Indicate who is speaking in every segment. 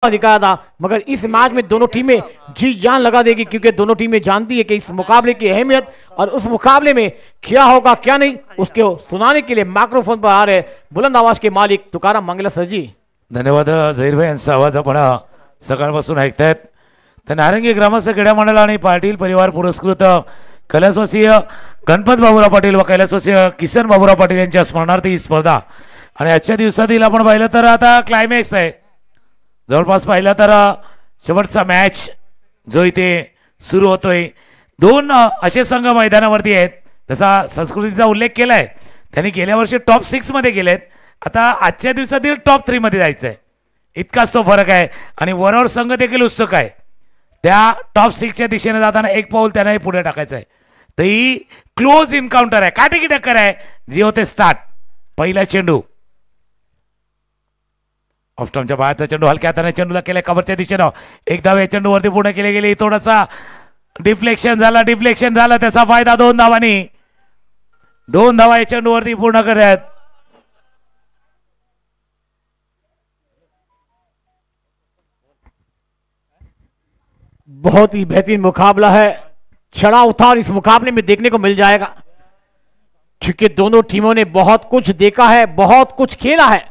Speaker 1: दिखाया था, मगर इस मैच में दोनों टीमें जी जान लगा देगी, क्योंकि दोनों टीमें जानती है कि इस मुकाबले की अहमियत और उस मुकाबले में क्या होगा क्या नहीं, उसके सुनाने के लिए माइक्रोफोन पर आ रहे बुलंद आवाज के मालिक तुकाराम मंगला सर जी।
Speaker 2: धन्यवाद झहीर भाई यांचा आवाज आपण सकाळपासून ऐकतायत। तर नारंगी ग्रामस्थ क्रीडा मंडळ आणि पाटील परिवार पुरस्कृत कैलासवासीय गणपत बाबूराव पाटील व कैलासवासीय किसन बाबूराव पाटील यांच्या स्मरणार्थ ही स्पर्धा आणि आजच्या दिवसातील आपण पाहिलं तर आता क्लायमॅक्स आहे, जवळपास पाहिलं तर शेवटचा मॅच जो इथे सुरू होतोय। दोन असे संघ मैदानावरती आहेत, तसा संस्कृतीचा उल्लेख केलाय त्यांनी, गेल्या वर्षी टॉप 6 मध्ये गेलेत, आता आजच्या दिवसातील टॉप 3 मध्ये जायचं आहे, इतकाच तो फरक आहे। आणि वरवर संघ देखील उत्सुक आहे, त्या टॉप 6 च्या दिशेने जाताना एक पाऊल त्यांनाही पुढे टाकायचं आहे। तर ही क्लोज इन्काउंटर आहे, काटेकी टक्कर आहे जी होते स्टार्ट। पहिला चेंडू ऑफस्टॉमच्या बाहेरचा चेंडू हलक्या हाताने चेंडूला केला कव्हरच्या दिशेनं, एक धाव या चेंडूवरती पूर्ण केले गेले, थोडासा डिफ्लेक्शन झाला त्याचा फायदा 2 धावांनी, 2 धावा या चेंडूवरती पूर्ण करत।
Speaker 1: बहुत ही बेहतरीन मुकाबला है, चढ़ा उतार इस मुकाबले में देखने को मिल जाएगा, क्योंकि दोनों टीमों ने बहुत कुछ देखा है, बहुत कुछ खेला है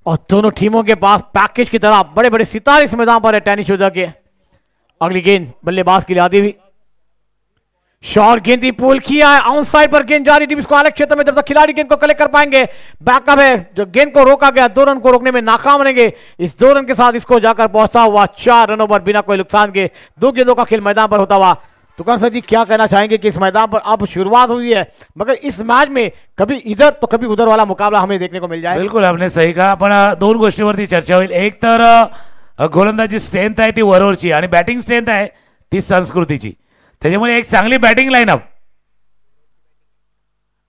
Speaker 1: और दोनों टीमों के पास पैकेज की तरह बड़े बड़े सितारे इस मैदान पर है। टेनिस शोधा के अगली गेंद बल्लेबाज के लिए आती हुई, शॉर्ट गेंद ही पुल किया है, ऑन साइड पर गेंद जारी, टीम इसको अलग क्षेत्र में, जब तक खिलाड़ी गेंद को कलेक्ट कर पाएंगे। बैकअप है, जो गेंद को रोका गया, 2 रन को रोकने में नाकाम रहेंगे। इस 2 रन के साथ इसको जाकर पहुंचता हुआ 4 रनों पर बिना कोई नुकसान के 2 गेंदों का खेल मैदान पर होता हुआ। तुकाराम सर जी क्या कहना चाहेंगे कि इस मैदान पर अब शुरुआत हुई है, मगर इस मैच में कभी इधर तो कभी उधर वाला मुकाबला हमें देखने को मिल जाए।
Speaker 2: बिल्कुल आपने सही कहा, पण 2 गोष्टीवरती चर्चा होईल। एक तर गोलंदाजी स्ट्रेंथ आहे ती वरवरची आणि बॅटिंग स्ट्रेंथ आहे ती संस्कृतीची, त्याच्यामुळे एक चांगली बॅटिंग लाईनअप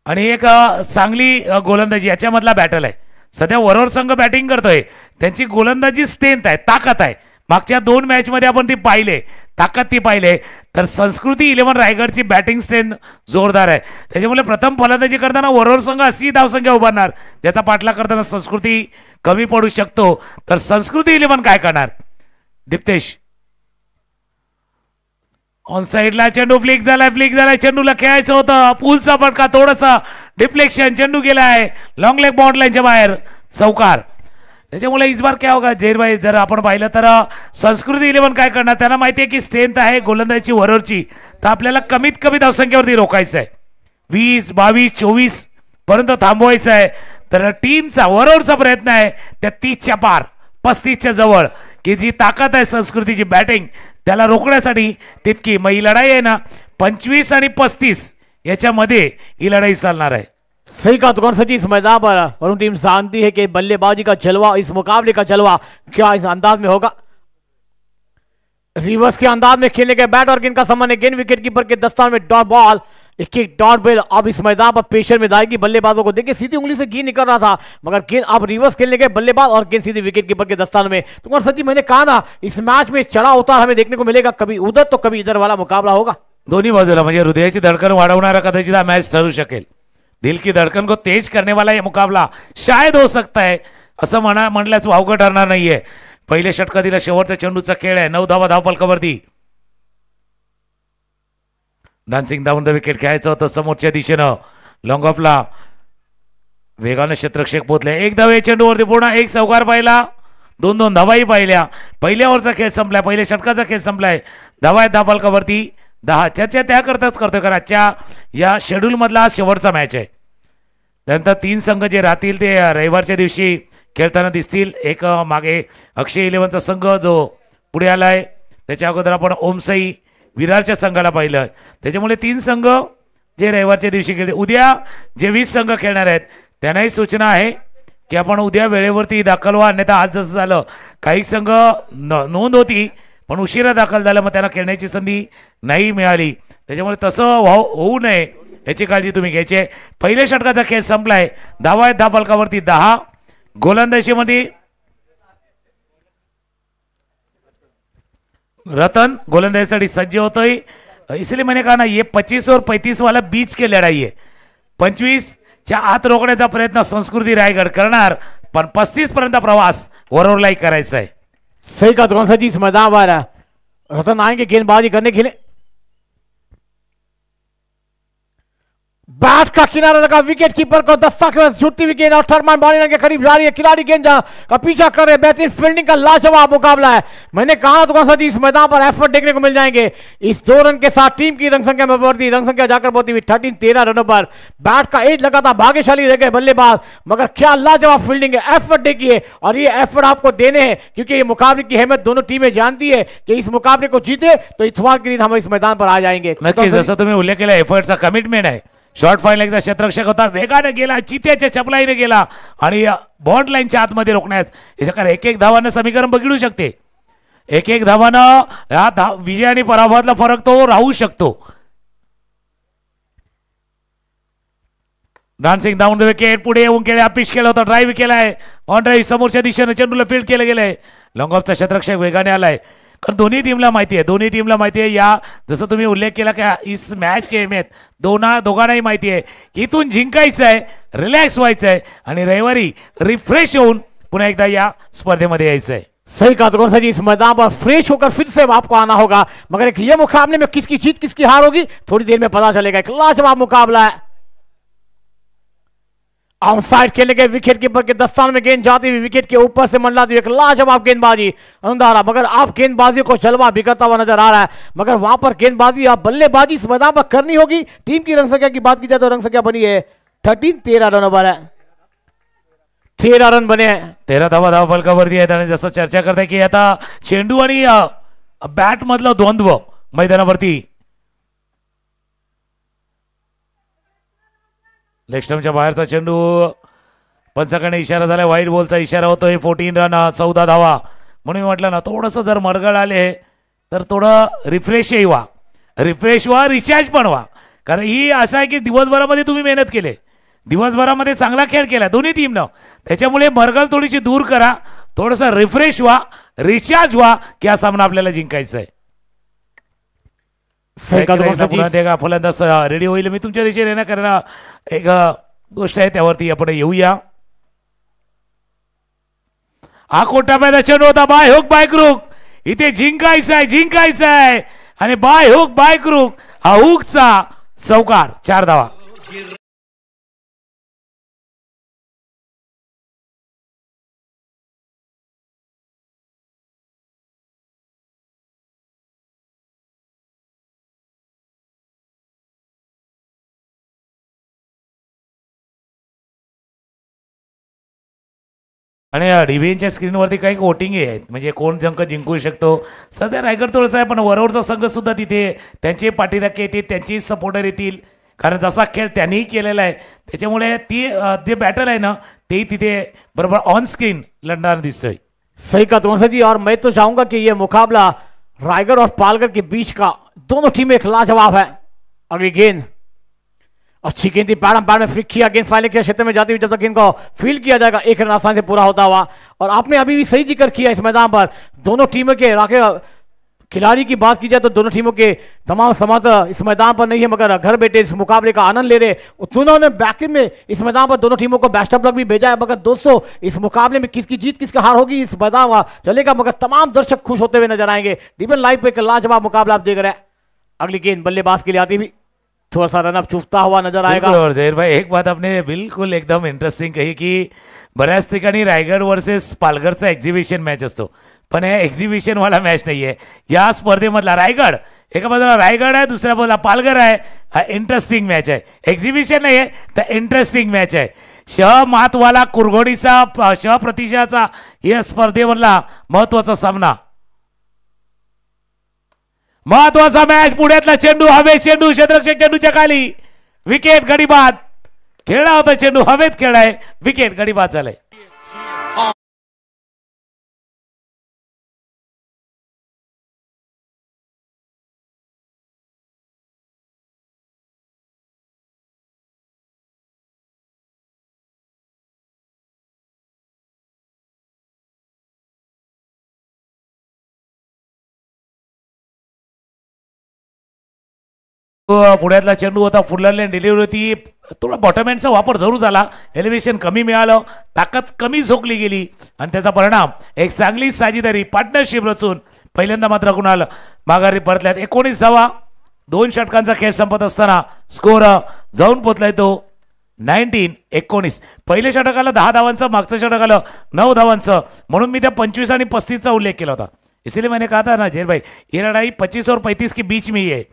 Speaker 2: आणि एक चांगली गोलंदाजी याच्यामधला बॅटल आहे। सध्या वरवर संघ बॅटिंग करतोय, त्यांची गोलंदाजी स्ट्रेंथ आहे, ताकद आहे, मागच्या 2 मॅच मध्ये आपण ती पाहिले, ताकद ती पाहिले। तर संस्कृती 11 रायगडची बॅटिंग स्ट्रेंथ जोरदार आहे, त्याच्यामुळे प्रथम फलंदाजी करताना वरवर संघ अशी धावसंख्या उभारणार ज्याचा पाठलाग करताना संस्कृती कमी पडू शकतो। तर संस्कृती 11 काय करणार? दीप्तेश ऑन साइडला चेंडू फ्लिक झालाय, चेंडूला खेळायचं होतं, पूलचा फटका, थोडासा डिफ्लेक्शन, चेंडू गेलाय लॉंग लेग बाउंड लाईनच्या बाहेर, चौकार। त्याच्यामुळे इस बार क्या होगा जहीर भाई, जर आपण पाहिलं तर संस्कृती 11 काय करणार, त्यांना माहिती आहे की स्ट्रेंथ आहे गोलंदाजीची वरवरची, तर आपल्याला कमीत कमी धावसंख्येवरती रोखायचं आहे, 20, 22, 24 पर्यंत थांबवायचं आहे। तर टीमचा वरवरचा प्रयत्न आहे त्या 30च्या पार, 35च्या जवळ, की जी ताकद आहे संस्कृतीची बॅटिंग त्याला रोखण्यासाठी तितकी। मग ही लढाई आहे ना 25 आणि 35 याच्यामध्ये ही लढाई चालणार आहे।
Speaker 1: सही कहा तुकाराम सर जी, इस मैदान पर वरुण टीम जानती है कि बल्लेबाजी का जलवा, इस मुकाबले का जलवा क्या इस अंदाज में होगा। रिवर्स के अंदाज में खेलने के बैट और गेंद का संबंध है, गेंद विकेट कीपर के दस्तान में डॉट बॉल, एक डॉट बॉल। अब इस मैदान पर प्रेशर में जाएगी बल्लेबाजों को, देखिए सीधी उंगली से गेंद निकल रहा था, मगर गेंद अब रिवर्स खेलने के बल्लेबाज और गेंद सीधी विकेट कीपर के दस्तान में। तुकाराम सर जी मैंने कहा ना, इस मैच में चढ़ा उतार हमें देखने को मिलेगा, कभी उधर तो कभी इधर वाला मुकाबला होगा।
Speaker 2: दोन्ही बाजूला म्हणजे हृदयाची धडकन वाढवणारा कदाचित हा मॅच ठरू शकेल, दिल की धड़कन को तेज करने वाला यह मुकाबला शायद हो सकता है, असं म्हणल्यास वावगं ठरणार नाहीये। पहिले षटकातील शेवटचा चेंडूचा खेळ आहे, 9 धावा धावफलकावरती, डान्सिंग डाऊन द विकेट खेळायचं होतं समोरच्या दिशेनं, लॉंग ऑफला वेगाने क्षेत्ररक्षक पोहोचले, 1 धाव या चेंडूवरती पूर्ण, 1 चौकार पाहिला, 2 धावाही पाहिल्या। पहिल्या ओव्हरचा खेळ संपलाय, पहिल्या षटकाचा खेळ संपलाय, धावा आहेत धावफलकावरती 10। चर्चा त्याकरताच करतोय कारण आजच्या या शेड्यूल मधला शेवटचा मॅच आहे। त्यानंतर 3 संघ जे राहतील ते रविवारच्या दिवशी खेळताना दिसतील। एक मागे अक्षय 11चा संघ जो पुढे आलाय, त्याच्या अगोदर आपण ओमसाई विरारच्या संघाला पाहिलं, त्याच्यामुळे 3 संघ जे रविवारच्या दिवशी खेळते। उद्या जे 20 संघ खेळणार आहेत त्यांनाही सूचना आहे की आपण उद्या वेळेवरती दाखल व्हा, अन्यथा आज जसं झालं काही संघ नोंद होती पण उशिरा दाखल झालं, मग त्यांना खेळण्याची संधी नाही मिळाली, त्याच्यामुळे तसं होऊ नये याची काळजी तुम्ही घ्यायची। पहिल्या षटकाचा खेळ संपलाय, धावा आहेत धावफलकावरती 10, गोलंदाजीमध्ये रतन गोलंदाजीसाठी सज्ज होतोय। इसलिए मैंने कहा ना ये 25 और 35 वाला बीच की लड़ाई है, 25च्या आत रोखण्याचा प्रयत्न संस्कृती रायगड करणार, पण 35 पर्यंत प्रवास वरवरलाही करायचा आहे।
Speaker 1: सही कहा कौन सा जी, इस मैदान पर रतन आएंगे गेंदबाजी करने के लिए। बैट का किनारा लगा, विकेट कीपर को दस्ता के छूटती हुई गेंद और थर्डमैन बाउंड्री के करीब जा रही है। खिलाड़ी गेंद का पीछा कर रहे हैं, बेहतरीन फील्डिंग का लाजवाब मुकाबला है। मैंने कहा तो कौन सा जी, इस मैदान पर एफर्ट देखने को मिल जाएंगे। इस 2 रन के साथ टीम की रन संख्या में बढ़ती, रन संख्या जाकर पहुंची हुई 13 रनों पर। बैट का एज लगा था, भाग्यशाली रह गए बल्लेबाज, मगर क्या लाजवाब फील्डिंग है। एफर्ट देखिए, और ये एफर्ट आपको देने हैं क्योंकि ये मुकाबले की अहमियत दोनों टीमें जानती है कि इस मुकाबले को जीते तो इतवार के दिन हम इस मैदान पर आ जाएंगे।
Speaker 2: नक्कीच, जसं तुम्ही उल्लेख केला एफर्टचा कमिटमेंट आहे। शॉर्ट फाईन लेगचा क्षेत्ररक्षक होता, वेगाने गेला, चित्याच्या चपलाईने गेला आणि बॉर्ड लाईनच्या आतमध्ये रोखण्यास याच्याकडे एक धावानं समीकरण बिघडू शकते। एक धावानं या विजय आणि पराभवातला फरक तो राहू शकतो। डान्सिंग डाऊन द विकेट, पुढे येऊन केले, पिच केला होता, ड्राईव्ह केलाय, ऑन ड्राईव्ह समोरच्या दिशेने चेंडूला फील्ड केलं गेलंय। लॉंग ऑफचा क्षेत्ररक्षक वेगाने आलाय, कारण दोन्ही टीमला माहिती आहे या जसं तुम्ही उल्लेख केला की इस मॅच के अहमियत दोघांनाही माहिती आहे की इथून जिंकायचं आहे, रिलॅक्स व्हायचं आहे आणि रविवारी रिफ्रेश होऊन पुन्हा एकदा या स्पर्धेमध्ये यायचं आहे।
Speaker 1: सही कहा तो कौन सा जी, इस मैदान पर फ्रेश होकर फिर से आपको आना होगा, मगर एक ये मुकाबले में किसकी जीत किसकी हार होगी थोड़ी देर में पता चलेगा। एक लाजवाब मुकाबला है। आउटसाइड खेलने के विकेट कीपर के दस्तान में गेंद जाती हुई विकेट के ऊपर से मंडलाती हुई एक लाजवाब गेंदबाजी अंधारा, मगर आप गेंदबाजी को जलवा बिखरता हुआ नजर आ रहा है, मगर वहां पर गेंदबाजी आप बल्लेबाजी इस मैदान पर करनी होगी। टीम की रन संख्या की बात की जाए तो रन संख्या बनी है 13 रनों पर है, 13 रन बने हैं,
Speaker 2: 13 धावा फलकावरती आहेत। आणि जसं चर्चा करताय की आता चेंडू आणि बॅट मधलं द्वंद्व मैदानावरती लेग स्टंपच्या बाहेरचा चेंडू, पंचाकडे इशारा झाला, व्हाईट बॉलचा इशारा होतोय। 14 रन 14 धावा, म्हणून मी म्हटलं ना थोडंसं जर मरगळ आले तर थोडं रिफ्रेश व्हा, रिचार्ज पण व्हा, कारण ही असं आहे की दिवसभरामध्ये तुम्ही मेहनत केली, दिवसभरामध्ये चांगला खेळ केला दोन्ही टीमनं, त्याच्यामुळे मरगळ थोडीशी दूर करा, थोडंसं रिफ्रेश व्हा, रिचार्ज व्हा की हा सामना आपल्याला जिंकायचा आहे। पुन्हा फलंदाज रेडी होईल, मी तुमच्या दिशेने ना, कारण एक गोष्ट आहे त्यावरती आपण येऊया। हा कोटा पैदा चेंडू होता, बाय हुक बाय क्रूक, इथे जिंकायचं आहे आणि बाय हुक बाय क्रूक हा हुकचा चौकार, 4 धावा। आणि डीबीएनच्या स्क्रीनवरती काही वोटिंग आहेत, म्हणजे कोण जंक जिंकू शकतो। सध्या रायगड थोडंसं आहे, पण वरवरचा संघ सुद्धा तिथे त्यांचे पाठीराखे येतील, त्यांचे सपोर्टर येतील, कारण जसा खेळ त्यांनीही केलेला आहे, त्याच्यामुळे ती जे बॅटल आहे ना ते तिथे बरोबर ऑन स्क्रीन लढणार दिसतोय।
Speaker 1: सही कहा तुमसे जी, और मैं तो चाहूंगा कि ये मुकाबला रायगढ़ और पालगढ़ के बीच का, दोनों टीमें एक लाजवाब है। अगली गेंद अच्छी गेंद थी, पैर में फ्लिक किया, गेंद फाइनल के क्षेत्र में जाती हुई, जब तक गेंद को फील्ड किया जाएगा 1 रन आसानी से पूरा होता हुआ। और आपने अभी भी सही जिक्र किया इस मैदान पर दोनों टीमों के खिलाड़ी की बात की जाए तो दोनों टीमों के तमाम समर्थक इस मैदान पर नहीं है, मगर घर बैठे इस मुकाबले का आनंद ले रहे। दोनों ने बैकिंग में इस मैदान पर दोनों टीमों को बेस्ट ऑफ लक भी भेजा है। मगर दोस्तों, इस मुकाबले में किसकी जीत किसकी हार होगी इस मैदान चलेगा, मगर तमाम दर्शक खुश होते हुए नजर आएंगे। डीबन लाइव पे एक लाजवाब मुकाबला आप देख रहे हैं। अगली गेंद बल्लेबाज के लिए आती हुई, थोड़ा सा रनअप चूकता हुआ नजर आएगा।
Speaker 2: और जहीर भाई, एक बात आपने बिल्कुल एकदम इंटरेस्टिंग कही की बऱ्याच ठिकाणी रायगड वर्सेस पालघरचा एक्झिबिशन मॅच असतो, पण हे एक्झिबिशन वाला मॅच नाहीये। या स्पर्धेमधला रायगड एका बाजूला रायगड आहे, दुसऱ्या बाजूला पालघर आहे, हा इंटरेस्टिंग मॅच आहे। एक्झिबिशन नाहीये तर इंटरेस्टिंग मॅच आहे। महत्वाला कुरघोडीचा प्रतिशाचा या स्पर्धेमधला महत्वाचा सामना, महत्वाचा मॅच। पुढ्यातला चेंडू हवेत, चेंडू क्षेत्ररक्षक चेंडूच्या खाली, विकेट गडी बाद, खेळला होता चेंडू हवेत, खेळाय, विकेट गडी बाद झालाय। पुढ्यातला चेंडू होता, फुलरले डिलिव्हरी होती, थोडा बॉटमहँडचा वापर जरूर झाला, एलिव्हेशन कमी मिळालं, ताकद कमी झोकली गेली आणि त्याचा परिणाम एक चांगली साझेदारी पार्टनरशिप रचून पहिल्यांदा मात्र कुणाल माघारी परतल्यात. 19 धावा, 2 षटकांचा खेळ संपत असताना स्कोर जाऊन पोचलाय तो 19-19. पहिल्या षटकाला 10 धावांचं, मागचं षटक आलं 9 धावांचं, म्हणून मी त्या 25 आणि 35चा उल्लेख केला होता. इसलिए मैंने कहा था ना जेल भाई, ये लढाई 25 और 35 के बीच में ही आहे.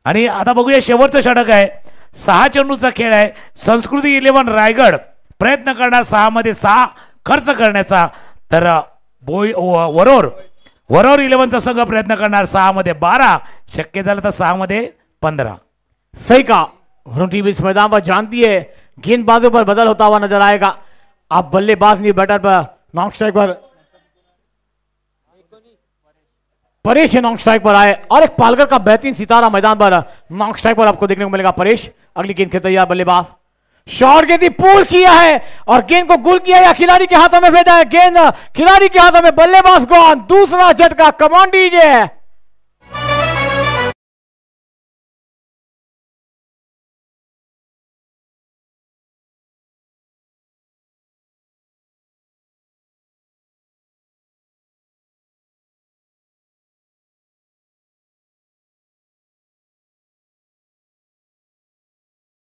Speaker 2: आणि आता बघूया शेवटचं षटक आहे, 6 चेंडूचा खेळ आहे. संस्कृती 11 रायगड प्रयत्न करणार 6 मध्ये 6 खर्च करण्याचा, तर वरोर 11चा संघ प्रयत्न करणार 6 मध्ये 12, शक्य झालं तर 6 मध्ये 15.
Speaker 1: सही का टीम इस मैदान पर जानती है गेंदबाजों पर बदल होता हुआ नजर आएगा. अब बल्लेबाज नहीं, बैटर पर नॉन स्ट्राइक पर परेश नॉन स्ट्राइक पर आए और एक पालघर का बेहतरीन सितारा मैदान पर नॉन स्ट्राइक पर आपको देखने को मिलेगा. परेश अगली गेंद के तैयार, बल्लेबाज शॉट गेंद पुल किया है और गेंद को गुल किया या खिलाड़ी के हाथों में भेजा है. गेंद खिलाड़ी के हाथों में, बल्लेबाज को दूसरा झटका, कमांड दीजिए.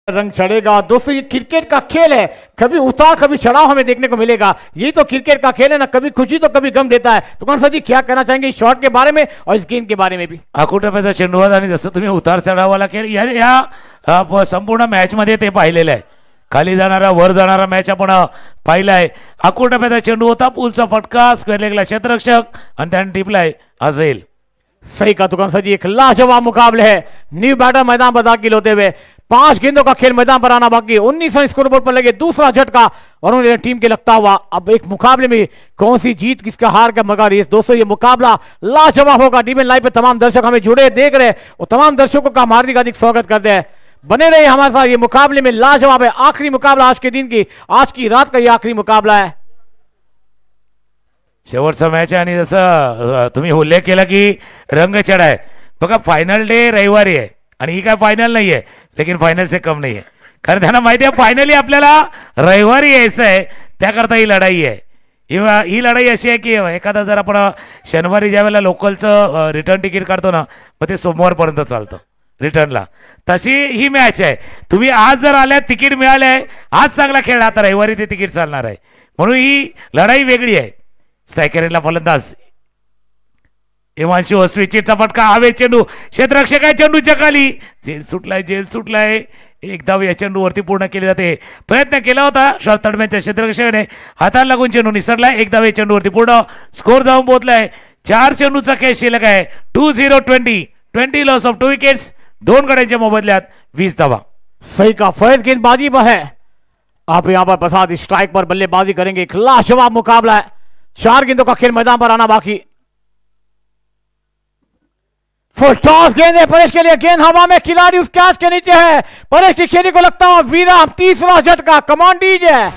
Speaker 1: रंग चढ़ेगा. दोस्तों ये क्रिकेट का खेल है, कभी उतार कभी चढ़ाव हमें देखने को मिलेगा. ये तो क्रिकेट का खेल है ना, कभी खुशी तो कभी गम देता है. तो कौन सा जी क्या कहना चाहेंगे इस शॉट के बारे में और इस गेंद के बारे में भी?
Speaker 2: अकोटाचा चेंडू होता आणि जसं तुम्ही उतार चढावाला खेळ या संपूर्ण मॅच मध्ये ते पाहिलेलं आहे. खाली जाणारा वर जाणारा मॅच आपण पाहिलाय. अकोटाचा चेंडू होता, पुलचा फटका, स्क्वेअर लेगला क्षेत्ररक्षक आणि त्याने टिपलाय असेल.
Speaker 1: सही का दुकान सर जी, एक लाजवाब मुकाबले है. न्यू बैटर मैदान पर दाखिल होते हुए 5 गेंदों का खेल मैदान पर आना बाकी. 19 स्कोरबोर्ड पर लगे दूसरा झटका और उन्हें टीम के लगता हुआ अब एक मुकाबले में कौन सी जीत किसका हार का मगा रेस. दोस्तों ये मुकाबला लाजवाब होगा. डीबीएन लाइव पे तमाम दर्शक हमें जुड़े देख रहे और तमाम दर्शकों का हार्दिक स्वागत करते हैं. बने रहे हमारे साथ. ये मुकाबले में लाजवाब है. आखिरी मुकाबला आज के दिन की, आज की रात का ये आखिरी मुकाबला है.
Speaker 2: शेवटचा मॅच आहे आणि जसं तुम्ही उल्लेख केला की रंग चढा आहे बघा. फायनल डे रविवारी आहे आणि ही काय फायनल नाही आहे, लेकिन फायनल से कम नाही आहे. कारण त्यांना माहिती आहे फायनली आपल्याला रविवारी यायचं आहे, त्याकरता ही लढाई आहे. ही लढाई अशी आहे की एखादा जर आपण शनिवारी ज्या वेळेला लोकलचं रिटर्न तिकीट काढतो ना, मग ते सोमवारपर्यंत चालतं रिटर्नला. तशी ही मॅच आहे. तुम्ही आज जर आल्या, तिकीट मिळाले आहे, आज चांगला खेळ, आता रविवारी ते तिकीट चालणार आहे. म्हणून ही लढाई वेगळी आहे. स्ट्रायकरला फलंदाज हिमांशू स्विचिटचा फटका, हवे चेंडू, क्षेत्ररक्षक आहे, चेंडूच्या खाली, जेल सुटलाय. एक धाव या चेंडूवरती पूर्ण केली जाते. प्रयत्न केला होता शॉर्ट तडम्याच्या क्षेत्ररक्षकाने, हाताला लागून चेंडू निसरलाय. एक धाव या चेंडूवरती पूर्ण, स्कोर जाऊन पोहोचलाय. 4 चेंडूचा खेळ शिल्लक आहे. 2-0-20 लॉस ऑफ 2 विकेट्स. 2 गड्यांच्या मोबदल्यात 20 धावा.
Speaker 1: सही का फैज गेंदबाजी पर है. आप यहां पर प्रसाद स्ट्राइक पर बल्लेबाजी करेंगे. एक लाजवाब मुकाबला है. 4 गेंदों का खेल मैदान पर आना बाकी. फुल टॉस गेंद है परेश के लिए. गेंद हवा में, खिलाड़ी उस कैच के नीचे है. परेश की खेली को लगता है विराम. तीसरा झटका, कमांड दीजिए.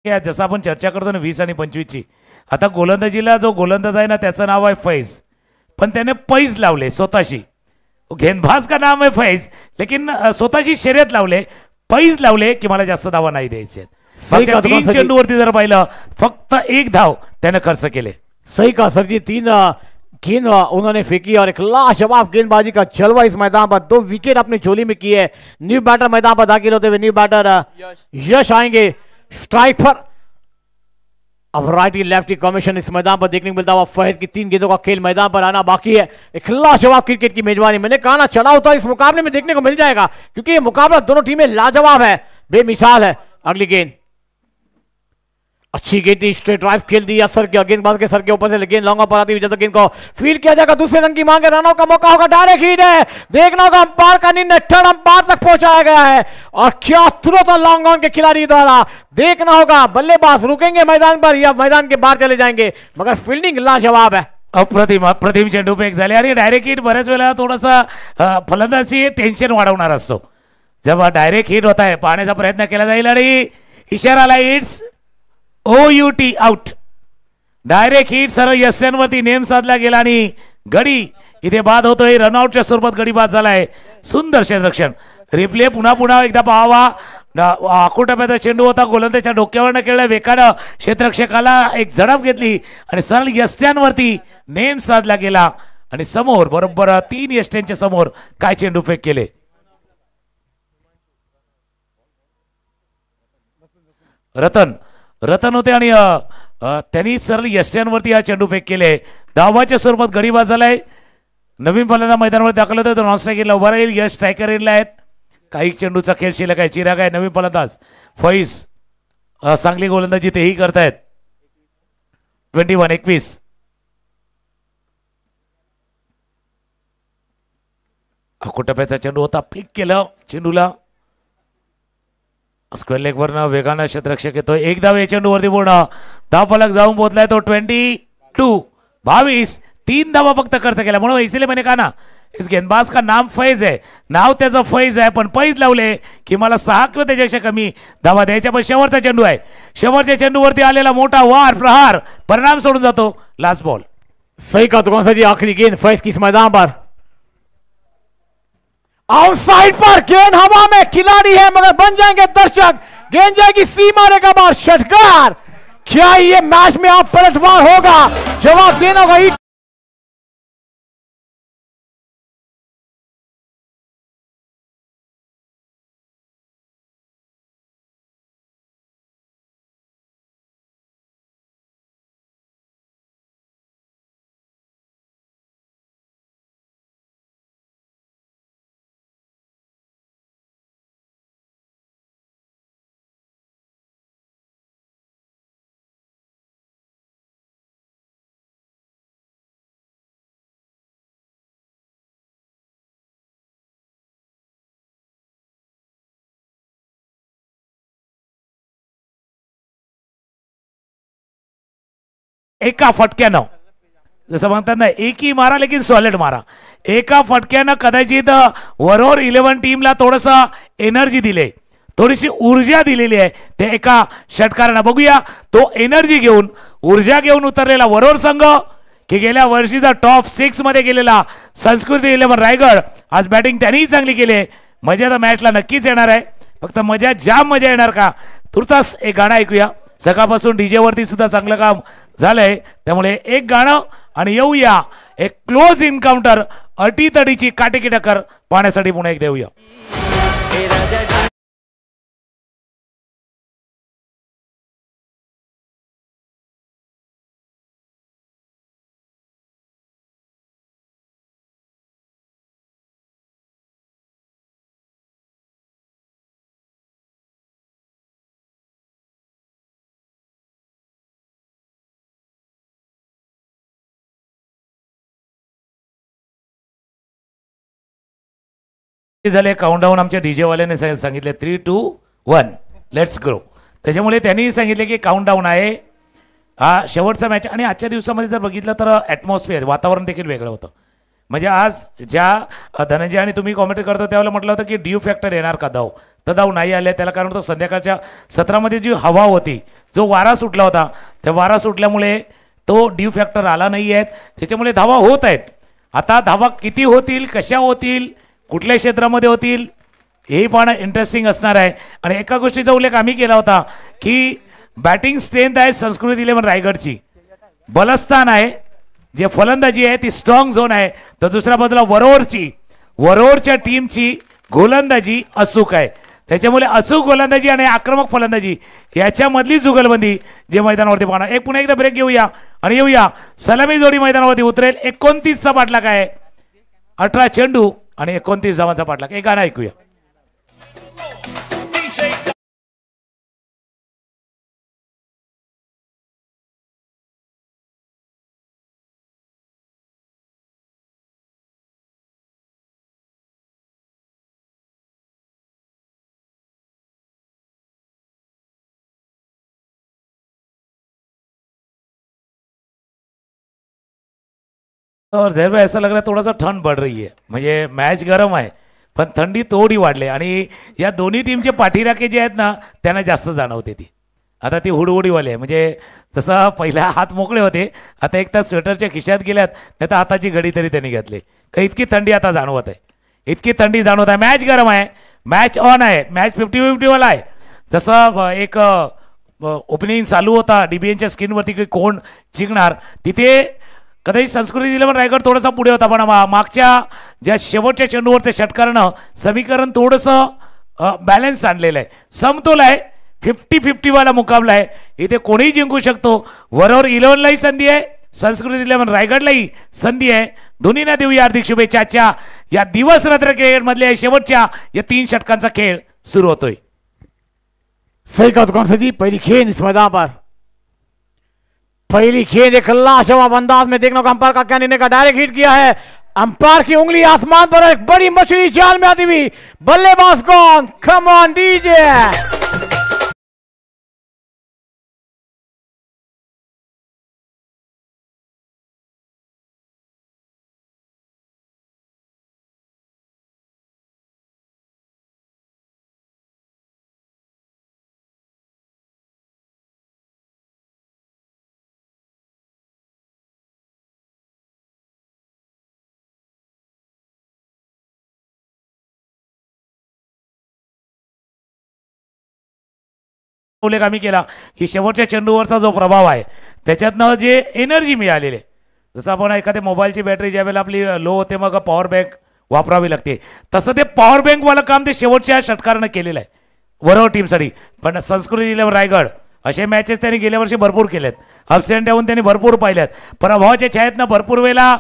Speaker 2: जसं आपण चर्चा करतो ना 20 आणि 25 ची, आता गोलंदाजीला जो गोलंदाज आहे ना त्याचं नाव आहे फैज, पण त्याने पैज लावले स्वतःशी. गेंदबाज का नाम आहे फैज, लेकिन स्वतःची शर्यत लावले, पैज लावले की मला जास्त धावा नाही द्यायचे. 3 चेंडूवरती जर पाहिलं फक्त 1 धाव त्याने खर्च केले.
Speaker 1: सही का सर जी, 3 गेंद उन्होंने फेंकी और एक लाजवाब गेंदबाजी का जलवा इस मैदान पर. 2 विकेट अपनी झोली में किए. न्यू बैटर मैदान पर दाखिल होते हुए न्यू बैटर यश आएंगे स्ट्राइक पर. अब राइटी लेफ्टी कॉम्बिनेशन इस मैदान पर देखने को मिलता हुआ. फैज की 3 गेंदों का खेल मैदान पर आना बाकी है. एक लाजवाब क्रिकेट की मेजबानी, मैंने कहा ना चढ़ाव उतार इस मुकाबले में देखने को मिल जाएगा, क्योंकि ये मुकाबला दोनों टीमें लाजवाब है, बेमिसाल है. अगली गेंद अच्छी गेंद थी, स्ट्रेट ड्राइव खेल दिया सर के गेंदबाज के सर के ऊपर से गेंद लॉन्ग पर आती हुई जब तक गेंद को फील्ड किया जाएगा। दूसरे रन की मांग है, रनों का मौका होगा, डायरेक्ट हिट है। देखना होगा अंपायर का निर्णय, थर्ड अंपायर तक पहुंचाया गया है और क्या तुरंत लॉन्ग ऑन के खिलाड़ी द्वारा। देखना होगा बल्लेबाज रुकेंगे मैदान पर या मैदान के बाहर चले जाएंगे, मगर फील्डिंग लाजवाब है।
Speaker 2: अप्रतिम चेंडू फेक झाले आणि डायरेक्ट हिट बऱ्याच वेळा थोडासा फलंदाजी टेन्शन वाढवणार असतो। जेव्हा डायरेक्ट हिट होत आहे पाहण्याचा प्रयत्न केला जाईल आणि इशारा आला, it's OUT out. Direct hit सरळ यस्ट्यांवरती नेम साधला गेला आणि गडी इथे बाद होतोय, रनआउटच्या स्वरूपात गडी बाद झालाय। सुंदर क्षेत्ररक्षण, रिप्ले पुन्हा एकदा पाहावा। आकुटप्याचा चेंडू होता, गोलंदाजाच्या डोक्यावर खेळला, वेकानं क्षेत्ररक्षकाला एक झडप घेतली आणि सरळ यष्ट्यांवरती नेम साधला गेला आणि समोर बरोबर 3 यष्ट्यांच्या समोर काय चेंडू फेक केले। रतन होते आणि त्यांनी सरळ यष्ट्यांवरती हा चेंडू फेक केले। धावाच्या स्वरूपात गडी बाद झालाय। नवीन फलंदाज मैदानावर दाखल होतोय, तो नॉन स्ट्रायकरला उभा राहील। यश स्ट्रायकर एंडला आहेत, काही चेंडूचा खेळ शिल्लक आहे। चिराग आहे नवीन फलंदाज, फैज चांगली गोलंदाजी तेही करतायत। 21 अकोटप्याचा चेंडू होता, फ्लिक केलं चेंडूला, स्क्वेअर लेग वरनं वेगानं क्षेत्ररक्षक येतोय। एक धाव या चेंडूवरती पूर्ण, धाव फलक जाऊन पोहोचलाय तो 22। 3 धावा फक्त खर्च केला, म्हणून इसीलिए मैंने कहा ना इस गेंदबाज का नाम फैज है, नाव त्याचं फैज आहे, पण पैज लावले की मला 6 किंवा त्याच्यापेक्षा कमी धावा द्यायच्या। पण शेवटचा चेंडू आहे, शेवटच्या चेंडूवरती आलेला मोठा वार प्रहार परिणाम सोडून जातो। लास्ट बॉल
Speaker 1: सही का, तो कौन सा जी आखिरी गेंद फैज किस मैदान पर, आउटसाइड पर गेंद हवा में, खिलाड़ी है मगर बन जाएंगे दर्शक, गेंद जाएगी सीमा रेखा बाहर, षटकार। क्या ये मैच में आप पलटवार होगा, जवाब देना होगा।
Speaker 2: एका फटक्यानं, जसं म्हणतात ना एक ही मारा लेकिन सॉलिड मारा, एका फटक्यानं कदाचित वरोर 11 टीमला थोडस एनर्जी दिले, थोडीशी ऊर्जा दिलेली आहे ते एका षटकारानं। बघूया तो एनर्जी घेऊन ऊर्जा घेऊन उतरलेला वरोर संघ की गेल्या वर्षीचा टॉप 6 मध्ये गेलेला संस्कृती 11 रायगड, आज बॅटिंग त्यांनीही चांगली केली। मजा तर मॅचला नक्कीच येणार आहे, फक्त मजा जाम मजा येणार का, तुर्तास एक गाणं ऐकूया। सकाळपासून डीजे वरती सुद्धा चांगलं काम झालंय, त्यामुळे एक गाणं आणि येऊया एक क्लोज इन्काउंटर, अटीतडीची काटेकी टक्कर पाहण्यासाठी पुन्हा एक देऊया। झाले काउंटडाऊन, आमच्या डीजे वाल्याने सांगितले 3, 2, 1 लेट्स ग्रो, त्याच्यामुळे त्यांनी सांगितले की काउंटडाऊन आहे, हा शेवटचा मॅच। आणि आजच्या दिवसामध्ये जर बघितलं तर ॲटमॉस्फिअर वातावरण देखील वेगळं होतं। म्हणजे आज ज्या धनंजय आणि तुम्ही कॉमेंट करतो त्यावेळेला म्हटलं होतं की ड्यू फॅक्टर येणार का, धाव तर धाव नाही आले, त्याला कारण होतं संध्याकाळच्या सत्रामध्ये जी हवा होती, जो वारा सुटला होता, त्या वारा सुटल्यामुळे तो ड्यू फॅक्टर आला नाही आहे, त्याच्यामुळे धावा होत आहेत। आता धावा किती होतील, कशा होतील, कुठल्या क्षेत्रामध्ये होतील, हेही पाहणं इंटरेस्टिंग असणार आहे। आणि एका गोष्टीचा उल्लेख आम्ही केला होता की बॅटिंग स्ट्रेंथ आहे संस्कृती 11 रायगडची, बलस्थान आहे, जे फलंदाजी आहे ती स्ट्रॉंग झोन आहे, तर दुसऱ्या बाजूला वरोरच्या टीमची गोलंदाजी अचूक आहे, त्याच्यामुळे अचूक गोलंदाजी आणि आक्रमक फलंदाजी याच्यामधली जुगलबंदी जे मैदानावरती पाहणं। एक पुन्हा एकदा ब्रेक घेऊया आणि येऊया, सलामी जोडी मैदानावरती उतरेल। 29चा पाठलाग आहे, 18 चेंडू आणि 29 धावांचा पाठलाग। एक गाणं ऐकूया। और जहर भाई ऐसा लग रहा है थोड़ा सा ठंड बढ़ रही है, म्हणजे मॅच गरम आहे पण थंडी थोडी वाढली आणि या दोन्ही टीमचे पाठीराखे जे आहेत ना त्यांना जास्त जाणवते ती. आता ती हुडहुडीवाली आहे, म्हणजे जसं पहिला हात मोकळे होते आता एक तर स्वेटरच्या खिशात गेल्यात, नाही तर हाताची घडी तरी त्यांनी घेतली. इतकी थंडी आता जाणवत आहे, इतकी थंडी जाणवत आहे. मॅच गरम आहे, मॅच ऑन आहे, मॅच 50-50 वाला आहे. जसं एक ओपनिंग चालू होता DBNच्या स्क्रीनवरती की कोण जिंकणार, तिथे कदाचित संस्कृती 11 रायगड थोडासा पुढे होता, पण मागच्या ज्या शेवटच्या चेंडूवर ते षटकारानं समीकरण थोडंसं बॅलन्स आणलेलं आहे, समतोल आहे. 50-50 वाला मुकाबला आहे, इथे कोणीही जिंकू शकतो. वरवर 11लाही संधी आहे, संस्कृती 11 रायगडलाही संधी आहे. दोन्हींना देऊया हार्दिक शुभेच्छा. या दिवस रात्र क्रिकेटमधल्या शेवटच्या या 3 षटकांचा खेळ सुरू होतोय.
Speaker 1: सही कहा दुकान से जी, पहली गेंद इस मैदान पर, पहली गेंद एक लाजवाब अंदाज में देखने को अंपायर का क्या निर्णय का डायरेक्ट हिट किया है. अंपायर की उंगली आसमान पर, एक बड़ी मछली जाल में आती हुई, बल्लेबाज कौन, कम ऑन डीजे.
Speaker 2: उल्लेख आम्ही केला की शेवटच्या चेंडूवरचा जो प्रभाव आहे त्याच्यातनं जे एनर्जी मिळालेली आहे, जसं आपण एखाद्या मोबाईलची बॅटरी ज्यावेळेला आपली लो होते मग पॉवर बँक वापरावी लागते, तसं ते पॉवर बँकवालं काम ते शेवटच्या षटकारानं केलेलं आहे वरवर टीमसाठी. पण संस्कृती 11 रायगड असे मॅचेस त्यांनी गेल्या वर्षी भरपूर केलेत, अप्स अँड डाऊन त्यांनी भरपूर पाहिल्यात. पराभवाच्या छायेतनं भरपूर वेळेला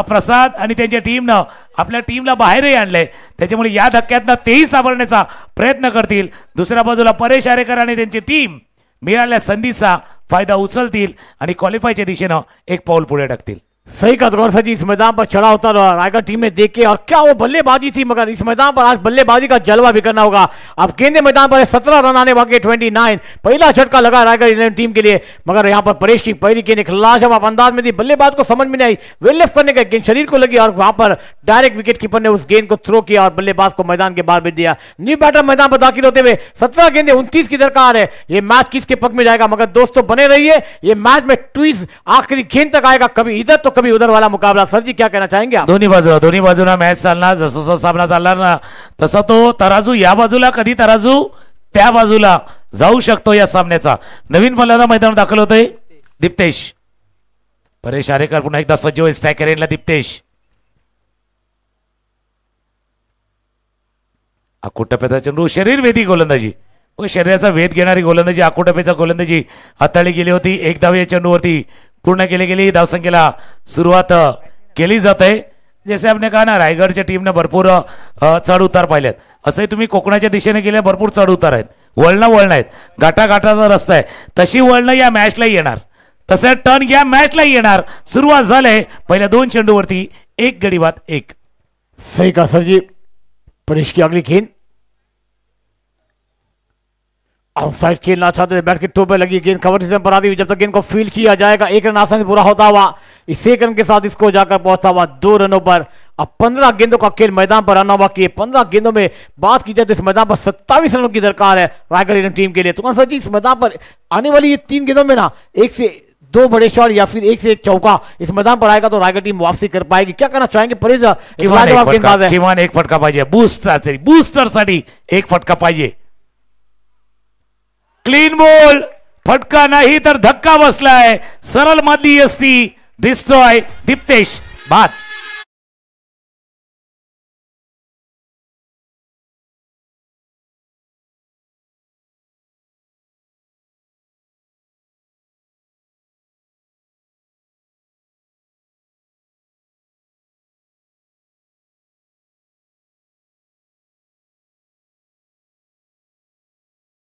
Speaker 2: प्रसाद आणि त्यांच्या टीमनं आपल्या टीमला बाहेरही आणलंय, त्याच्यामुळे या धक्क्यातनं तेही सावरण्याचा प्रयत्न करतील. दुसऱ्या बाजूला परेश आरेकर आणि त्यांची टीम मिळालेल्या संधीचा फायदा उचलतील आणि क्वालिफायच्या दिशेनं एक पाऊल पुढे टाकतील.
Speaker 1: सही का दौर सजी, इस मैदान पर चढ़ा उतर रायगढ़ टीम में देखे और क्या वो बल्लेबाजी थी, मगर इस मैदान पर आज बल्लेबाजी का जलवा भी करना होगा. अब गेंदे मैदान पर 17 रन आने बाकी 29. पहला झटका लगा रायगढ़ 11 टीम के लिए, मगर यहाँ पर परेश की पहली गेंद एक लाजवाब अंदाज में थी, बल्लेबाज को समझ में नहीं आई, वेल लेफ्ट करने का गेंद शरीर को लगी और वहां पर डायरेक्ट विकेट कीपर ने उस गेंद को थ्रो किया और बल्लेबाज को मैदान के बाहर भेज दिया. न्यू बैटर मैदान पर दाखिल होते हुए 17 गेंदे 29 की दरकार है. ये मैच किसके पक्ष में जाएगा, मगर दोस्तों बने रहिए, ये मैच में ट्विस्ट आखिरी गेंद तक आएगा, कभी इधर तो कभी उधर वाला मुकाबला. सर जी क्या कहना चाहेंगे आप?
Speaker 2: दोन्ही बाजूला मॅच चालणार, जसं जसं सामना चालणार ना तसा तो तराजू या बाजूला कधी तराजू त्या बाजूला जाऊ शकतो. या सामन्याचा नवीन फलंदाज मैदानात दाखल होतोय दीप्तेश. परेश आरेकर पुन्हा एकदा सज्ज होईल स्ट्रायकर एंडला. दीप्तेश आकुटप्याचा चेंडू, शरीरवेधी गोलंदाजी, शरीराचा वेध घेणारी गोलंदाजी, आकुटप्याचा गोलंदाजी हाताळली गेली होती. एक धाव या चेंडूवरती पूर्ण केली गेली. धावसंख्येला सुरुवात केली जाते. जसे आपण कहा ना रायगडच्या टीमने भरपूर चढ उतार पाहिलेत, असंही तुम्ही कोकणाच्या दिशेने गेले भरपूर चढ उतार आहेत, वळणं आहेत, गाठागाठाचा रस्ता आहे, तशी वळणं या मॅचलाही येणार, तसे टर्न या मॅचलाही येणार. सुरुवात झाले पहिल्या 2 चेंडूवरती 1 गडी बाद 1.
Speaker 1: सही का सर जी, परेश की अगली गेंद आउटसाइड खेलना चाहते थे, बैट के टो पे लगी गेंद कवर पर आती हुई, जब तक गेंद को फील्ड किया जाएगा 1 रन आसानी से पूरा होता हुआ, इस 1 रन के साथ इसको जाकर पहुंचता हुआ 2 रनों पर. अब 15 गेंदों का खेल मैदान पर आना बाकी है. 15 गेंदों में बात की जाए तो इस मैदान पर 27 रनों की दरकार है रायगढ़ टीम के लिए. तो सर जी इस मैदान पर आने वाली ये 3 गेंदों में ना 1 से 2 बड़े शॉट या फिर 1 से 1 चौका इस मैदान पर आएगा तो रायगढ़ टीम वापसी कर पाएगी. क्या कहना चाहेंगे परेश?
Speaker 2: किमान एक फटका पाहिजे, बूस्टर साठी 1 फटका पाहिजे. क्लीन बॉल, फटका नाही तर धक्का बसलाय, सरळ मधली असती डिस्ट्रॉय. दीप्तेश बाद.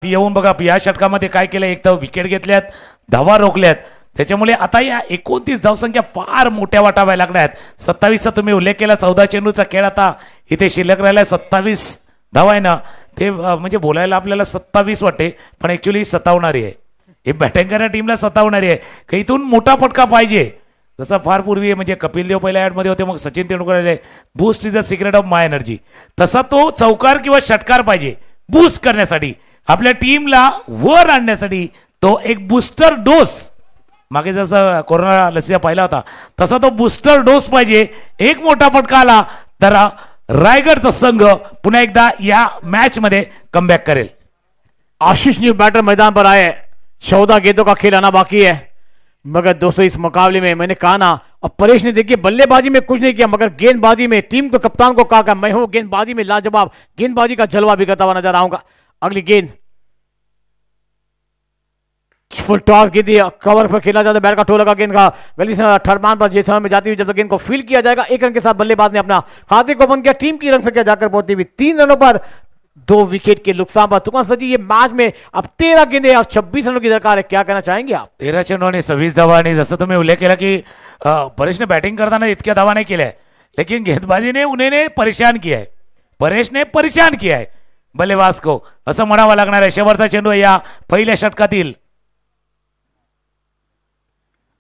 Speaker 2: येऊन बघा या षटकामध्ये काय केलं, एक तर विकेट घेतल्यात, धावा रोखल्यात, त्याच्यामुळे आता या 29 धावसंख्या फार मोठ्या वाटाव्या लागल्या आहेत. 27चा तुम्ही उल्लेख केला, 14 चेंडूचा खेळ आता इथे शिल्लक राहिलाय. 27 धावा आहे ना, ते म्हणजे बोलायला आपल्याला 27 वाटते पण ऍक्च्युली 57 आहे. हे बॅटिंग करणाऱ्या टीमला 57 आहे. इथून मोठा फटका पाहिजे जसं फार पूर्वी म्हणजे कपिल देव पहिल्या ॲडमध्ये होते, मग सचिन तेंडुलकर आले, boost is the secret of my energy. तसा तो चौकार किंवा षटकार पाहिजे बूस्ट करण्यासाठी, आपल्या टीमला वर आणण्यासाठी. तो एक बूस्टर डोस, मागे जसं कोरोना लसीचा पाहिला होता तसा तो बूस्टर डोस पाहिजे. एक मोठा फटका आला तर रायगडचा संघ पुन्हा एकदा या मॅच मध्ये कमबॅक करेल.
Speaker 1: आशीष न्यू बैटर मैदान पर आए, 14 गेंदों का खेल आना बाकी है. मगर दोस्तों इस मुकाबले में मैंने कहा ना, अब परेश ने देखिए बल्लेबाजी में कुछ नहीं किया, मगर गेंदबाजी में टीम को कप्तान को कहा मैं हूं गेंदबाजी में लाजवाब, गेंदबाजी का जलवा भी करता हुआ नजर आऊंगा. अगली गेंद फुल टॉस गेंद कवर पर खेला जाता है, बैट का टो लगा गेंद का गली से ठरमान पर जिस समय में जाती हुई जब तक गेंद को फील किया जाएगा. एक रन के साथ बल्लेबाज ने अपना खाते को बंद किया. टीम की रन संख्या जाकर पहुंचती हुई 3 रनों पर 2 विकेट के नुकसान पर. तुकान सर जी ये मैच में अब 13 गेंदे और 26 रनों की दरकार है, क्या कहना चाहेंगे आप?
Speaker 2: 13 चेंडू आणि 26 धावा. आणि जसं तुम्ही उल्लेख केला की परेशने बॅटिंग करताना इतक्या धावा नाही केल्या, लेकिन गेंदबाजी ने उन्हें परेशान किया है, परेश ने परेशान किया है बल्लेबाज को, असं म्हणावं लागणार आहे. शेवटचा चेंडू या पहिल्या षटकातील.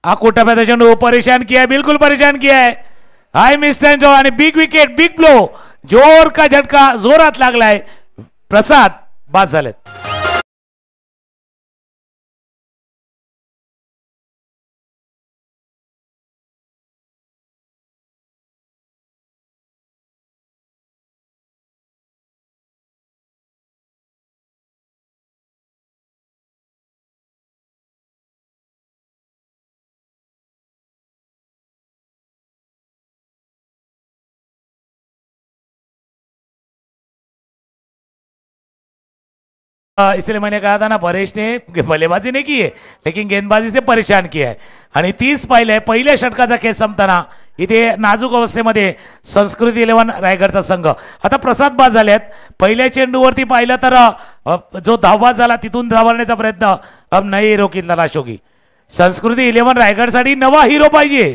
Speaker 2: आकोटाप्याचा चेंडू परेशान किया है, बिल्कुल परेशान किया है. हाय मिस आणि बिग विकेट, बिग ब्लो, जोर का झटका जोरात लागलाय. प्रसाद बाद झालेत. इसलिए मैंने कहा था ना, परेश ने बल्लेबाजी नहीं की है लेकिन गेंदबाजी से परेशान किया है. आणि 30 पाहिले पहिल्या षटकाचा खेळ संपताना इथे नाजूक अवस्थेमध्ये संस्कृती 11 रायगडचा संघ. आता प्रसाद बाद झालेत. पहिल्या चेंडूवरती पाहिलं तर जो धावबाद झाला तिथून धावण्याचा प्रयत्न अब नाही रोकीत लाशोगी. संस्कृती 11 रायगडसाठी नवा हिरो पाहिजे.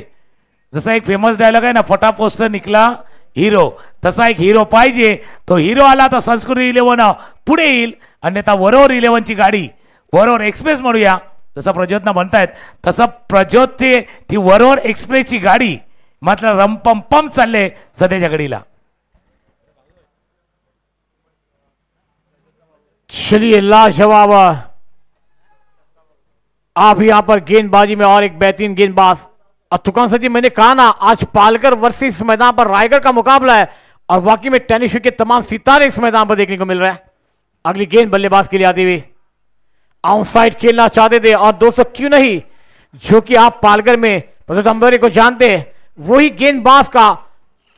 Speaker 2: जसा एक फेमस डायलॉग आहे ना, फटा पोस्टर निकला हिरो, तसा एक हिरो पाहिजे. तो हिरो आला तर संस्कृती 11 पुढे येईल, अन्यथा वरोर 11 ची गाडी, वरोर एक्सप्रेस म्हणूया जसं प्रज्योतना म्हणतायत तसं प्रज्योतची ती वरोर एक्सप्रेसची गाडी मात्र रमपम पम चालले सध्याच्या घडीला.
Speaker 1: चलिए लाजवाब आप यहां पर गेंदबाजी में और एक बेहतरीन गेंदबाज. और तुकान सर जी मैंने कहा ना, आज पालकर वर्सेस मैदान पर रायगढ़ का मुकाबला है और वाकई में टेनिस के तमाम सितारे इस मैदान पर देखने को मिल रहा है. अगली गेंद बल्लेबाज के लिए आती हुई, आउटसाइड खेलना चाहते थे और दोस्तों क्यों नहीं, जो कि आप पालकर में अंबेरी को जानते हैं, वही गेंदबाज का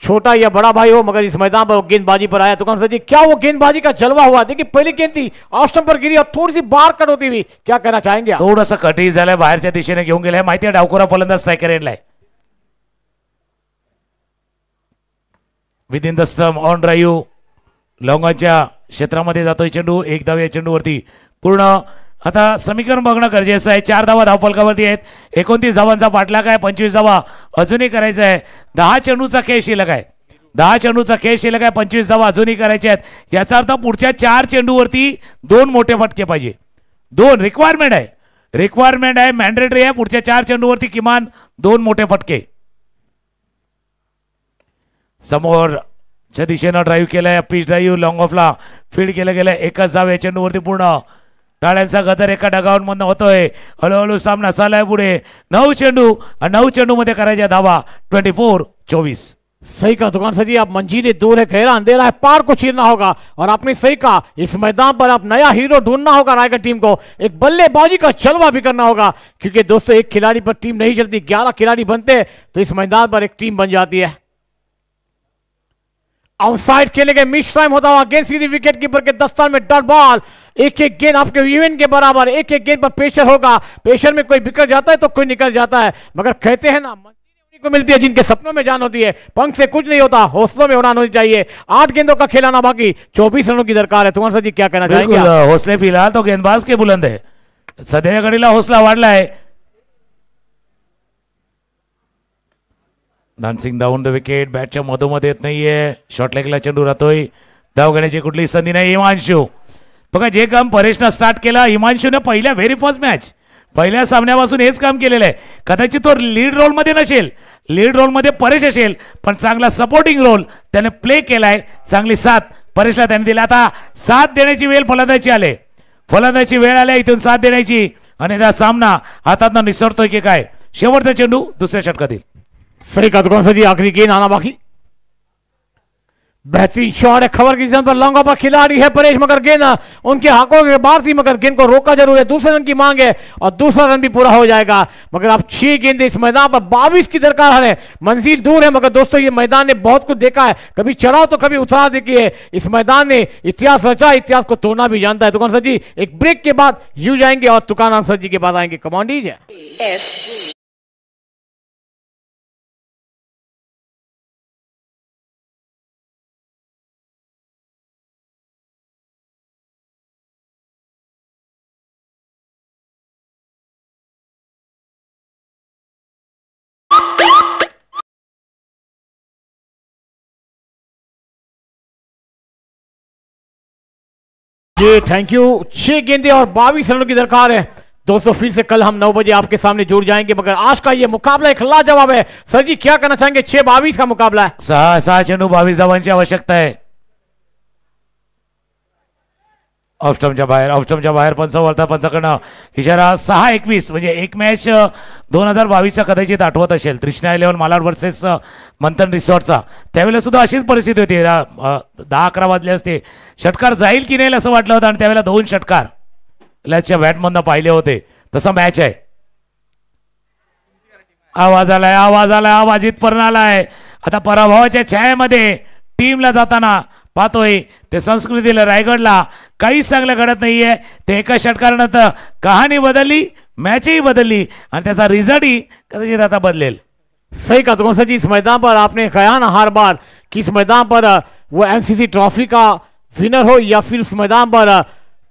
Speaker 1: छोटा या बड़ा भाई हो, मगर इस मैदान पर गेंदबाजी पर आया. तुकान सर जी क्या वो गेंदबाजी का जलवा हुआ? देखिए पहली गेंद थी ऑफ स्टंप पर गिरी और थोड़ी सी बाहर कट होती हुई, क्या कहना चाहेंगे आप?
Speaker 2: थोडंसं कटी झालंय, बाहेरच्या दिशेने घेऊन गेलाय. माहिती आहे डावखोरा फलंदाज स्ट्रायकर एंडलाय. Within the stump on drive लॉंगाच्या क्षेत्रामध्ये जातोय चेंडू. एक धाव या चेंडूवरती पूर्ण. आता समीकरण बघणं गरजेचं आहे. 4 धावा धावफलकावरती आहेत. 29 धावांचा पाठलाग आहे. 25 धावा अजूनही करायचा आहे. 10 चेंडूचा खेळ शिल्लक आहे. 10 चेंडूचा खेळ शिल्लक आहे. 25 धावा अजूनही करायच्या आहेत. याचा अर्थ पुढच्या 4 चेंडूवरती 2 मोठे फटके पाहिजे. 2 रिक्वायरमेंट आहे, रिक्वायरमेंट आहे, मॅन्डेटरी आहे. पुढच्या 4 चेंडूवरती किमान 2 मोठे फटके. समोरच्या दिशेनं ड्राईव्ह केलाय, पिच ड्राईव्ह लॉंग ऑफला फील्ड केलं गेलंय. एकच धाव या चेंडूवरती पूर्ण. टाळ्यांचा गजर एका डगाऊन होतोय. हळूहळू सामना चाललाय पुढे. 9 चेंडू आणि 9 चेंडू मध्ये करायच्या धावा 24-24.
Speaker 1: सही कहा दुकान सर जी, आप मंजिलें दूर है, गहरा अंधेरा है, पार को चीरना होगा. और आपने सही कहा, इस मैदान पर आप नया हीरो ढूंढना होगा. रायगढ़ टीम को एक बल्लेबाजी का जलवा भी करना होगा, क्योंकि दोस्तों एक खिलाड़ी पर टीम नहीं चलती, 11 खिलाड़ी बनते हैं तो इस मैदान पर एक टीम बन जाती है. आउटसाइड खेले गए, मिस टाइम होता हुआ गेंद सीधी विकेट कीपर के दस्तान में डॉट बॉल. एक एक गेंद आपके इवेंट के बराबर, एक एक गेंद पर प्रेशर होगा. प्रेशर में कोई बिगड़ जाता है तो कोई निकल जाता है, मगर कहते हैं ना मंजिलें उन्हीं को मिलती है जिनके सपनों में जान होती है. पंख से कुछ नहीं होता, हौसलों में उड़ान होनी चाहिए. 8 गेंदों का खेलाना बाकी, 24 रनों की दरकार है. तुम्हारा सर जी क्या कहना चाहेंगे?
Speaker 2: हौसले फिलहाल तो गेंदबाज के बुलंद है. सध्याच्या घडीला हौसला वाढला आहे. डान्सिंग डाऊन द विकेट, बॅटच्या मधोमध येत नाहीये. शॉर्ट लेगला चेंडू राहतोय. धाव घेण्याची कुठलीही संधी नाही. हिमांशू बघा जे काम परेशनं स्टार्ट केलं, हिमांशूने पहिल्या व्हेरी फर्स्ट मॅच पहिल्या सामन्यापासून हेच काम केलेलं आहे. कदाचित तो लीड रोलमध्ये नसेल, लीड रोलमध्ये परेश असेल, पण चांगला सपोर्टिंग रोल त्याने प्ले केलाय. चांगली साथ परेशला त्याने दिली. आता साथ देण्याची वेळ फलंदाजी आले, फलंदाची वेळ आल्या इथून साथ देण्याची. आणि त्या सामना हातातनं निसरतोय की काय. शेवटचा चेंडू दुसऱ्या षटकातील.
Speaker 1: सही का दुकान सजी आखिरी गेंद आना बाकी. बेहतरीन शॉट है, खबर की पर लॉन्ग पर खिलाड़ी है परेश, मगर गेंद उनके हाथों के बाहर थी, मगर गेंद को रोका जरूर है. दूसरे रन की मांग है और दूसरा रन भी पूरा हो जाएगा. मगर अब 6 गेंदे इस मैदान पर 22 की दरकार है. मंजिल दूर है, मगर दोस्तों ये मैदान ने बहुत कुछ देखा है. कभी चढ़ाव तो कभी उतार देखी है. इस मैदान ने इतिहास रचा, इतिहास को तोड़ना भी जानता है. तुकान सर जी एक ब्रेक के बाद यू जाएंगे और तुकान सर जी के बाद आएंगे. कमांडीज है जी. Thank you. 6 गेंदे और 22 रनों की दरकार है. दोस्तों फिर से कल हम 9 बजे आपके सामने जुड़ जाएंगे, मगर आज का ये मुकाबला एक लाजवाब है. सर जी क्या कहना चाहेंगे? 6-22 का मुकाबला है.
Speaker 2: 6 चेंडू 22 धावांची आवश्यकता आहे. ऑफस्टमच्या बाहेर पंच वळता. पंचाकडनं इशारा. 6-21 म्हणजे एक मॅच 2022चा कदाचित आठवत असेल. तृष्णा 11 मालाड वर्सेस मंथन रिसॉर्टचा. त्यावेळेला सुद्धा अशीच परिस्थिती होती. 10-11 वाजले असते. षटकार जाईल की नाही असं वाटलं होतं आणि त्यावेळेला 2 षटकार लॅचच्या बॅटमधनं पाहिले होते. तसा मॅच आहे. आवाज आवाज इथपर्यंत आलाय. आता पराभवाच्या छायेमध्ये टीमला जाताना पाहतोय ते संस्कृतीला रायगडला काहीच चांगलं घडत नाहीये. ते एका षटकारानंतर कहाणी बदलली, मॅचही बदलली आणि त्याचा रिझल्टही कदाचित आता बदलेल.
Speaker 1: सही का तुकान सर जी. इस मैदान पर आपने कहा ना हर बार कि इस मैदान पर वो एमसीसी ट्रॉफी का विनर हो या फिर उस मैदान पर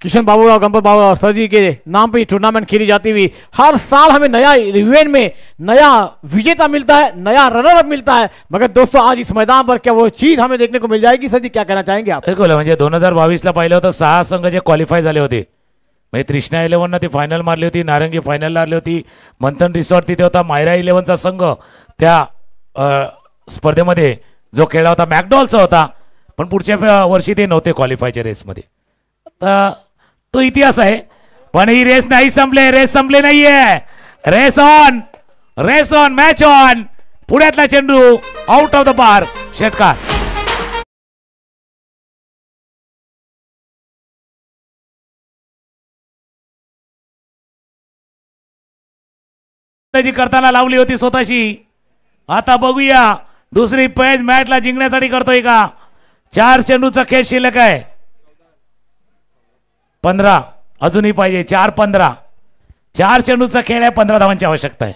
Speaker 1: किशन बाबूराव, गंपर बाबू और सर जी के नाम पे टूर्नामेंट खेली जाती हुई हर साल हमें नया इवेंट में नया विजेता मिलता है, नया रनर अप मिलता है. मगर दोस्तों आज इस मैदान पर क्या वो चीज हमें देखने को मिल जाएगी? सर जी क्या कहना चाहेंगे आप?
Speaker 2: बिल्कुल. म्हणजे 2022ला पाहिलं होतं 6 संघ जे क्वालिफाय झाले होते. म्हणजे तृष्णा 11 ती फायनल मारली होती, नारंगी फायनल मारली होती, मंथन रिसॉर्ट तिथे होता, मायरा 11चा संघ त्या स्पर्धेमध्ये जो खेळला होता मॅकडॉलचा होता. पण पुढच्या वर्षी ते नव्हते क्वालिफायच्या रेसमध्ये. तो इतिहास आहे. पण ही रेस नाही संपले, रेस संपले नाहीये. Race on match on. पुढ्यातला चेंडू आउट ऑफ द बार. षटकार. करताना लावली होती स्वतःशी. आता बघूया दुसरी पेज मॅचला जिंकण्यासाठी करतोय का. 4 चेंडूचा खेळ शिल्लक आहे. 15 अजूनही पाहिजे. 4-15 4 चेंडूचा खेळ आहे. 15 धावांची आवश्यकता है.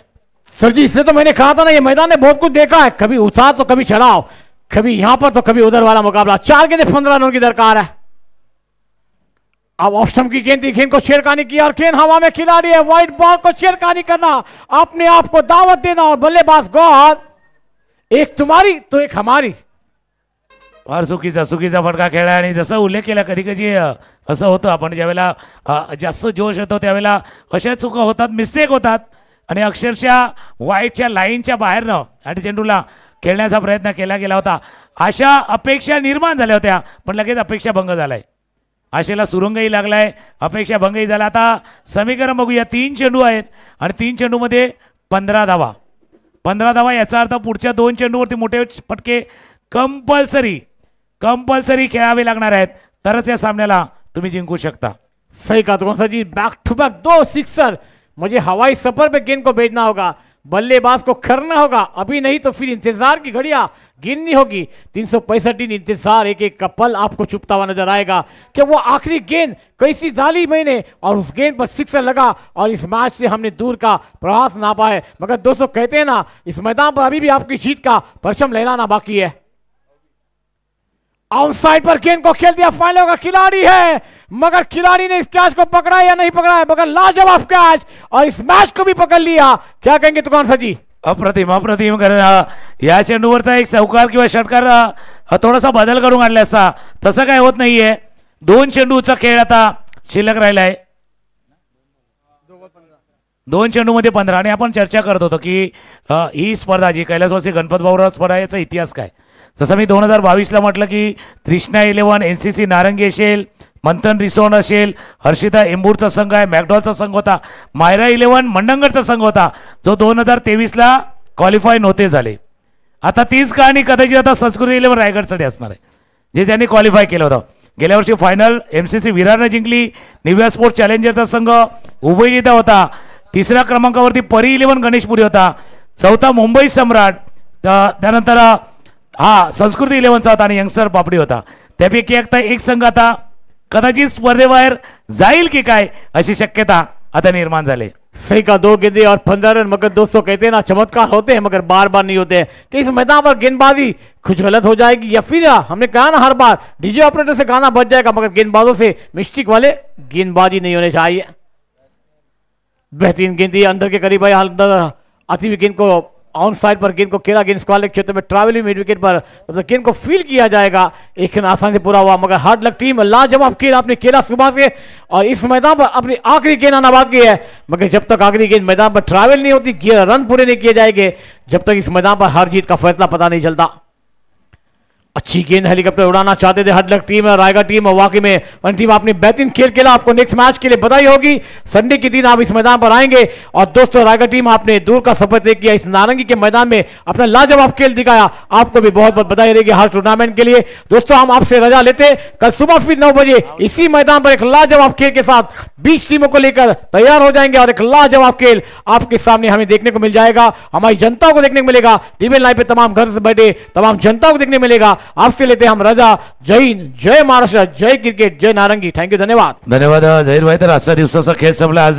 Speaker 1: सर जी इससे तो मैंने कहा था ना ये मैदान ने बहुत कुछ देखा है. कभी उतार तो कभी चढ़ाव, कभी यहां पर तो कभी उधर वाला मुकाबला. 4 गेंदे 15 रनों की दरकार है. अब ऑफस्टम की गेंद थी, गेंद को छेड़खानी किया और गेंद हवा में खिलाड़ी है. व्हाइट बॉल को छेड़खानी करना, अपने आप को दावत देना और बल्लेबाज गौर एक तुम्हारी तो एक हमारी.
Speaker 2: फार चुकीचा फटका खेळला. आणि जसं उल्लेख केला कधी कधी असं होतं आपण ज्यावेळेला जास्त जोश येतो त्यावेळेला अशा चुका होतात, मिस्टेक होतात आणि अक्षरशः वाईटच्या लाईनच्या बाहेरनं आणि चेंडूला खेळण्याचा प्रयत्न केला गेला होता. अशा अपेक्षा निर्माण झाल्या होत्या पण लगेच अपेक्षा भंग झालाय. आशेला सुरंगही लागलाय, अपेक्षा भंगही झाला. आता समीकरण बघूया. 3 चेंडू आहेत आणि 3 चेंडूमध्ये 15 धावा. 15 धावा याचा अर्थ पुढच्या 2 चेंडूवरती मोठे फटके कंपल्सरी खेळावे लागणार आहेत तरच या सामन्याला तुम्ही जिंकू शकता.
Speaker 1: सही कहा तुकान sir ji. Back to back 2 sixer. मुझे हवाई सफर पे गेंद को भेजना होगा, बल्लेबाज को करना होगा. अभी नहीं तो फिर इंतजार की घड़ियां गिननी होगी. 365 दिन इंतजार, एक एक का पल आपको चुपता हुआ नजर आएगा कि वो आखिरी गेंद कैसी डाली मैंने और उस गेंद पर सिक्सर लगा और इस मैच से हमने दूर का प्रवास नापा है. मगर दोस्तों कहते हैं ना इस मैदान पर अभी भी आपकी जीत का परचम लहराना बाकी है. आउटसाइड पर गेंद को खेल दिया. फाइनल का खिलाड़ी है मगर खिलाड़ी ने इस कैच को पकड़ा या नहीं पकड़ा है, मगर लाजवाब कैच और इस मैच को भी पकड़ लिया. क्या कहेंगे तुकान सर जी?
Speaker 2: अप्रतिम या चेंडूवरचा एक चौकार किंवा षटकार थोडासा बदल करून आणला असता. तसं काय होत नाहीये. 2 चेंडूचा खेळ आता शिल्लक राहिलाय. 2 चेंडूमध्ये 15. आणि आपण चर्चा करत होतो की ही स्पर्धा जी कैलासवासी गणपत भाऊराव स्पर्धा याचा इतिहास काय. जसं मी 2022ला म्हटलं की त्रिष्णा 11, NCC नारंगी असेल, मंथन रिसोड असेल, हर्षिता एंबूरचा संघ आहे, मॅकडॉलचा संघ होता, मायरा 11 मंडणगडचा संघ होता जो 2023ला क्वालिफाय नव्हते झाले. आता तीच कहाणी कदाचित आता संस्कृती 11 रायगडसाठी असणार आहे जे त्यांनी क्वालिफाय केलं होतं. गेल्या वर्षी फायनल MCC विरारने जिंकली. निव्या स्पोर्ट्स चॅलेंजरचा संघ उभयजिता होता. 3ऱ्या क्रमांकावरती परी 11 गणेशपुरी होता. 4था मुंबई सम्राट, त्यानंतर हा संस्कृती 11चा होता आणि यंगस्टर पापडी होता. त्यापैकी एक संघ आता कदाचित स्पर्धेबाहेर जाईल की काय अशी शक्यता आता निर्माण झाली.
Speaker 1: सही का 2 गेंदे और 15 रन. मगर दोस्तों कहते हैं ना चमत्कार होते हैं मगर बार बार नहीं होते हैं. कि इस मैदान पर गेंदबाजी कुछ गलत हो जाएगी या फिर हमने कहा ना हर बार डीजे ऑपरेटर से गाना बच जाएगा मगर गेंदबाजों से मिस्टेक वाले गेंदबाजी नहीं होने चाहिए. बेहतरीन गेंद अंदर के करीब अंदर आती हुई गेंद को ऑन साइड पर गेंद को खेला. गेंद स्क्वायर लेग क्षेत्र में ट्रैवलिंग मिड विकेट पर मतलब गेंद को फील किया जाएगा. एक आसानी से पूरा हुआ मगर हार्ड लक टीम लाजवाब खेल आपने खेला सुबह से और इस मैदान पर अपनी आखिरी गेंद आना बाकी है. मगर जब तक आखिरी गेंद मैदान पर ट्रैवल नहीं होती रन पूरे नहीं किए जाएंगे जब तक इस मैदान पर हार जीत का फैसला पता नहीं चलता. अच्छी गेंद हेलीकॉप्टर उड़ाना चाहते थे हडलक टीम और रायगढ़ टीम. वाकई में वन टीम आपने बेहतरीन खेल खेला. आपको नेक्स्ट मैच के लिए बधाई होगी. संडे के दिन आप इस मैदान पर आएंगे और दोस्तों रायगढ़ टीम आपने दूर का सफर तय किया. इस नारंगी के मैदान में अपना लाजवाब खेल दिखाया. आपको भी बहुत बहुत बधाई रहेगी हर टूर्नामेंट के लिए. दोस्तों हम आपसे रजा लेते. कल सुबह फिर 9 बजे इसी मैदान पर एक लाजवाब खेल के साथ 20 टीमों को लेकर तैयार हो जाएंगे और एक लाजवाब खेल आपके सामने हमें देखने को मिल जाएगा. हमारी जनता को देखने को मिलेगा. टीवी लाइव पे तमाम घर से बैठे तमाम जनता को देखने को मिलेगा. आपसे लेते हम रजा. जय हिंद, जय महाराष्ट्र, जय क्रिकेट, जय नारंगी. थँक्यू, धन्यवाद.
Speaker 2: धन्यवाद जाहीर भाई. तर आजच्या दिवसाचा खेळ संपला. आज